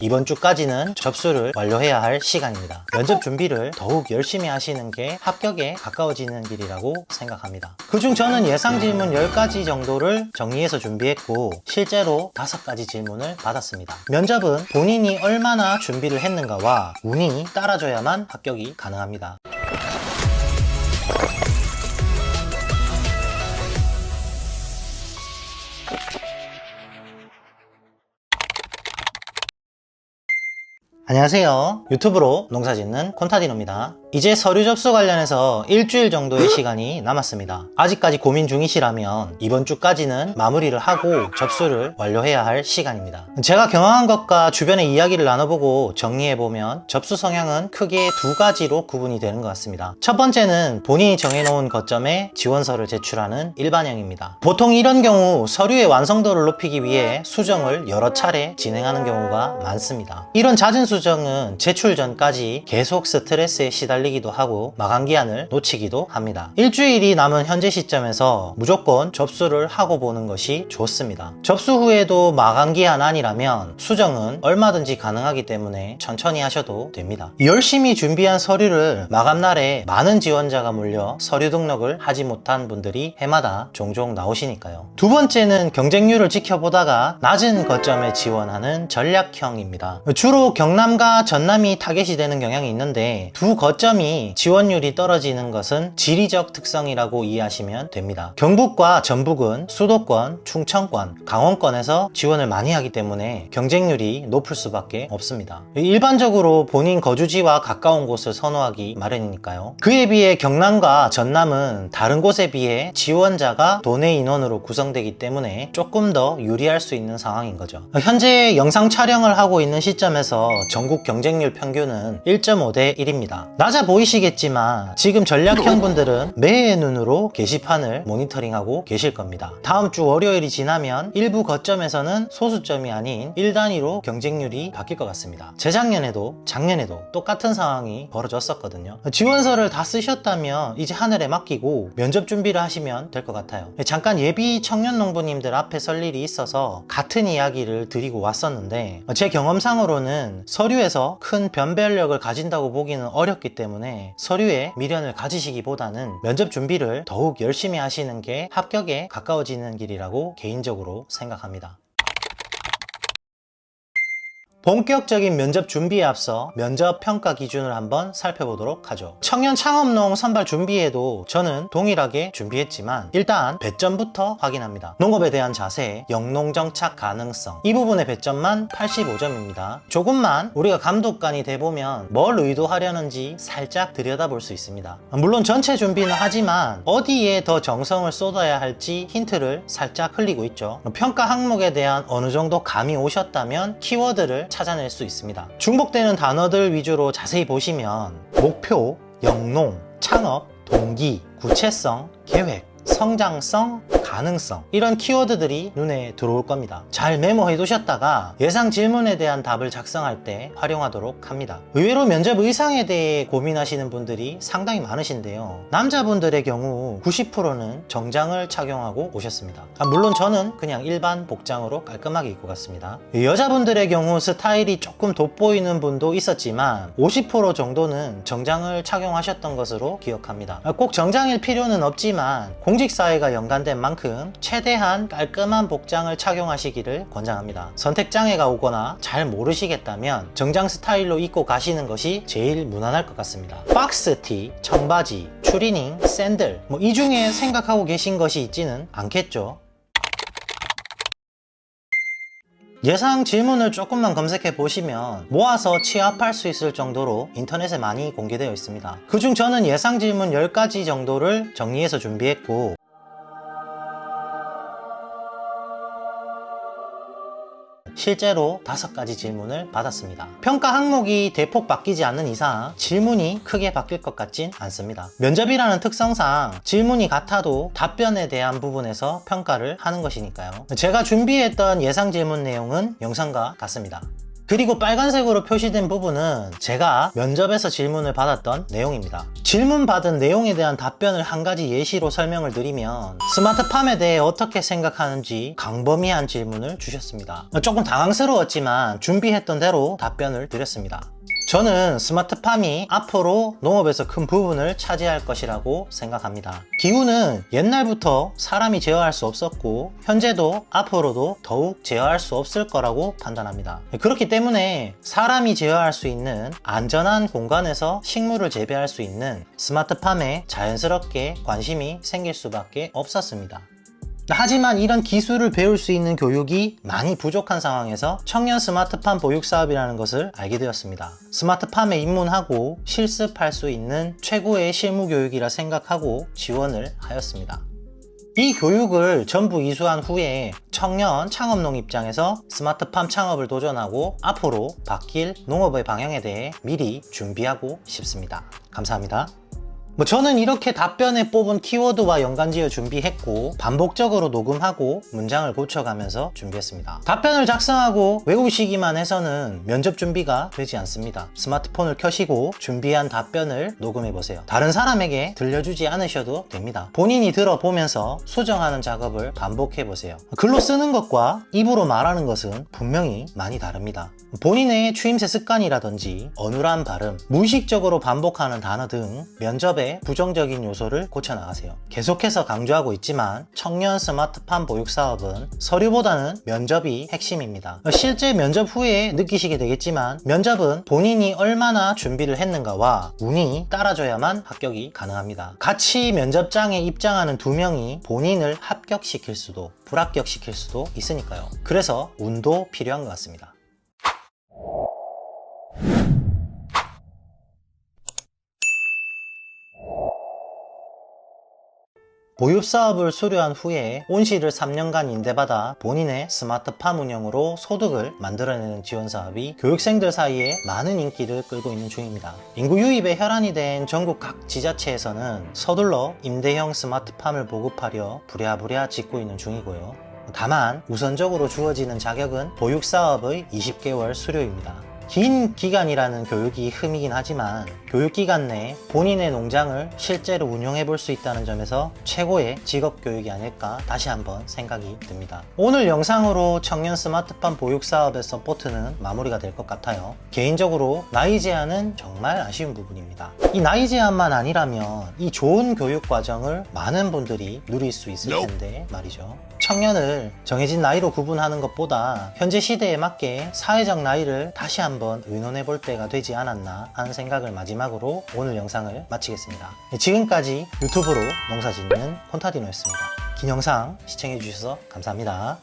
이번 주까지는 접수를 완료해야 할 시간입니다. 면접 준비를 더욱 열심히 하시는 게 합격에 가까워지는 길이라고 생각합니다. 그중 저는 예상 질문 10가지 정도를 정리해서 준비했고 실제로 5가지 질문을 받았습니다. 면접은 본인이 얼마나 준비를 했는가와 운이 따라줘야만 합격이 가능합니다. 안녕하세요. 유튜브로 농사짓는 콘타디노입니다. 이제 서류 접수 관련해서 일주일 정도의 시간이 남았습니다. 아직까지 고민 중이시라면 이번 주까지는 마무리를 하고 접수를 완료해야 할 시간입니다. 제가 경험한 것과 주변의 이야기를 나눠보고 정리해보면 접수 성향은 크게 2가지로 구분이 되는 것 같습니다. 첫 번째는 본인이 정해놓은 거점에 지원서를 제출하는 일반형입니다. 보통 이런 경우 서류의 완성도를 높이기 위해 수정을 여러 차례 진행하는 경우가 많습니다. 이런 잦은 수정은 제출 전까지 계속 스트레스에 시달리기도 하고 마감기한을 놓치기도 합니다. 일주일이 남은 현재 시점에서 무조건 접수를 하고 보는 것이 좋습니다. 접수 후에도 마감기한 아니라면 수정은 얼마든지 가능하기 때문에 천천히 하셔도 됩니다. 열심히 준비한 서류를 마감날에 많은 지원자가 몰려 서류 등록을 하지 못한 분들이 해마다 종종 나오시니까요. 두 번째는 경쟁률을 지켜보다가 낮은 거점에 지원하는 전략형입니다. 주로 경남과 전남이 타겟이 되는 경향이 있는데 두 거점이 지원율이 떨어지는 것은 지리적 특성이라고 이해하시면 됩니다. 경북과 전북은 수도권, 충청권, 강원권에서 지원을 많이 하기 때문에 경쟁률이 높을 수밖에 없습니다. 일반적으로 본인 거주지와 가까운 곳을 선호하기 마련이니까요. 그에 비해 경남과 전남은 다른 곳에 비해 지원자가 도내 인원으로 구성되기 때문에 조금 더 유리할 수 있는 상황인 거죠. 현재 영상 촬영을 하고 있는 시점에서 전국 경쟁률 평균은 1.5대 1입니다. 낮아 보이시겠지만 지금 전략형 분들은 매의 눈으로 게시판을 모니터링하고 계실 겁니다. 다음 주 월요일이 지나면 일부 거점에서는 소수점이 아닌 1단위로 경쟁률이 바뀔 것 같습니다. 재작년에도 작년에도 똑같은 상황이 벌어졌었거든요. 지원서를 다 쓰셨다면 이제 하늘에 맡기고 면접 준비를 하시면 될 것 같아요. 잠깐 예비 청년 농부님들 앞에 설 일이 있어서 같은 이야기를 드리고 왔었는데 제 경험상으로는 서류에서 큰 변별력을 가진다고 보기는 어렵기 때문에 서류에 미련을 가지시기보다는 면접 준비를 더욱 열심히 하시는 게 합격에 가까워지는 길이라고 개인적으로 생각합니다. 본격적인 면접 준비에 앞서 면접 평가 기준을 한번 살펴보도록 하죠. 청년 창업농 선발 준비에도 저는 동일하게 준비했지만 일단 배점부터 확인합니다. 농업에 대한 자세, 영농 정착 가능성, 이 부분의 배점만 85점입니다. 조금만 우리가 감독관이 돼보면 뭘 의도하려는지 살짝 들여다볼 수 있습니다. 물론 전체 준비는 하지만 어디에 더 정성을 쏟아야 할지 힌트를 살짝 흘리고 있죠. 평가 항목에 대한 어느 정도 감이 오셨다면 키워드를 찾아낼 수 있습니다. 중복되는 단어들 위주로 자세히 보시면 목표, 영농, 창업, 동기, 구체성, 계획, 성장성, 가능성, 이런 키워드들이 눈에 들어올 겁니다. 잘 메모해 두셨다가 예상 질문에 대한 답을 작성할 때 활용하도록 합니다. 의외로 면접 의상에 대해 고민하시는 분들이 상당히 많으신데요. 남자분들의 경우 90%는 정장을 착용하고 오셨습니다. 물론 저는 그냥 일반 복장으로 깔끔하게 입고 갔습니다. 여자분들의 경우 스타일이 조금 돋보이는 분도 있었지만 50% 정도는 정장을 착용하셨던 것으로 기억합니다. 꼭 정장일 필요는 없지만 공직사회가 연관된 만큼 최대한 깔끔한 복장을 착용하시기를 권장합니다. 선택장애가 오거나 잘 모르시겠다면 정장 스타일로 입고 가시는 것이 제일 무난할 것 같습니다. 박스티, 청바지, 추리닝, 샌들, 이 중에 생각하고 계신 것이 있지는 않겠죠? 예상 질문을 조금만 검색해 보시면 모아서 취합할 수 있을 정도로 인터넷에 많이 공개되어 있습니다. 그중 저는 예상 질문 10가지 정도를 정리해서 준비했고 실제로 5가지 질문을 받았습니다. 평가 항목이 대폭 바뀌지 않는 이상 질문이 크게 바뀔 것 같진 않습니다. 면접이라는 특성상 질문이 같아도 답변에 대한 부분에서 평가를 하는 것이니까요. 제가 준비했던 예상 질문 내용은 영상과 같습니다. 그리고 빨간색으로 표시된 부분은 제가 면접에서 질문을 받았던 내용입니다. 질문 받은 내용에 대한 답변을 한 가지 예시로 설명을 드리면 스마트팜에 대해 어떻게 생각하는지 광범위한 질문을 주셨습니다. 조금 당황스러웠지만 준비했던 대로 답변을 드렸습니다. 저는 스마트팜이 앞으로 농업에서 큰 부분을 차지할 것이라고 생각합니다. 기후는 옛날부터 사람이 제어할 수 없었고 현재도 앞으로도 더욱 제어할 수 없을 거라고 판단합니다. 그렇기 때문에 사람이 제어할 수 있는 안전한 공간에서 식물을 재배할 수 있는 스마트팜에 자연스럽게 관심이 생길 수밖에 없었습니다. 하지만 이런 기술을 배울 수 있는 교육이 많이 부족한 상황에서 청년 스마트팜 보육 사업이라는 것을 알게 되었습니다. 스마트팜에 입문하고 실습할 수 있는 최고의 실무 교육이라 생각하고 지원을 하였습니다. 이 교육을 전부 이수한 후에 청년 창업농 입장에서 스마트팜 창업을 도전하고 앞으로 바뀔 농업의 방향에 대해 미리 준비하고 싶습니다. 감사합니다. 저는 이렇게 답변에 뽑은 키워드와 연관지어 준비했고 반복적으로 녹음하고 문장을 고쳐가면서 준비했습니다. 답변을 작성하고 외우시기만 해서는 면접 준비가 되지 않습니다. 스마트폰을 켜시고 준비한 답변을 녹음해보세요. 다른 사람에게 들려주지 않으셔도 됩니다. 본인이 들어보면서 수정하는 작업을 반복해보세요. 글로 쓰는 것과 입으로 말하는 것은 분명히 많이 다릅니다. 본인의 추임새 습관이라든지 어눌한 발음, 무의식적으로 반복하는 단어 등 면접에 부정적인 요소를 고쳐나가세요. 계속해서 강조하고 있지만 청년 스마트팜 보육 사업은 서류보다는 면접이 핵심입니다. 실제 면접 후에 느끼시게 되겠지만 면접은 본인이 얼마나 준비를 했는가와 운이 따라줘야만 합격이 가능합니다. 같이 면접장에 입장하는 두 명이 본인을 합격시킬 수도 불합격시킬 수도 있으니까요. 그래서 운도 필요한 것 같습니다. 보육사업을 수료한 후에 온실을 3년간 임대받아 본인의 스마트팜 운영으로 소득을 만들어내는 지원사업이 교육생들 사이에 많은 인기를 끌고 있는 중입니다. 인구 유입에 혈안이 된 전국 각 지자체에서는 서둘러 임대형 스마트팜을 보급하려 부랴부랴 짓고 있는 중이고요. 다만 우선적으로 주어지는 자격은 보육사업의 20개월 수료입니다. 긴 기간이라는 교육이 흠이긴 하지만 교육기간 내에 본인의 농장을 실제로 운영해 볼 수 있다는 점에서 최고의 직업교육이 아닐까 다시 한번 생각이 듭니다. 오늘 영상으로 청년 스마트팜 보육사업의 서포트는 마무리가 될 것 같아요. 개인적으로 나이 제한은 정말 아쉬운 부분입니다. 이 나이 제한만 아니라면 이 좋은 교육 과정을 많은 분들이 누릴 수 있을 텐데 말이죠. 청년을 정해진 나이로 구분하는 것보다 현재 시대에 맞게 사회적 나이를 다시 한번 의논해 볼 때가 되지 않았나 하는 생각을 마지막으로 오늘 영상을 마치겠습니다. 지금까지 유튜브로 농사짓는 콘타디노였습니다. 긴 영상 시청해 주셔서 감사합니다.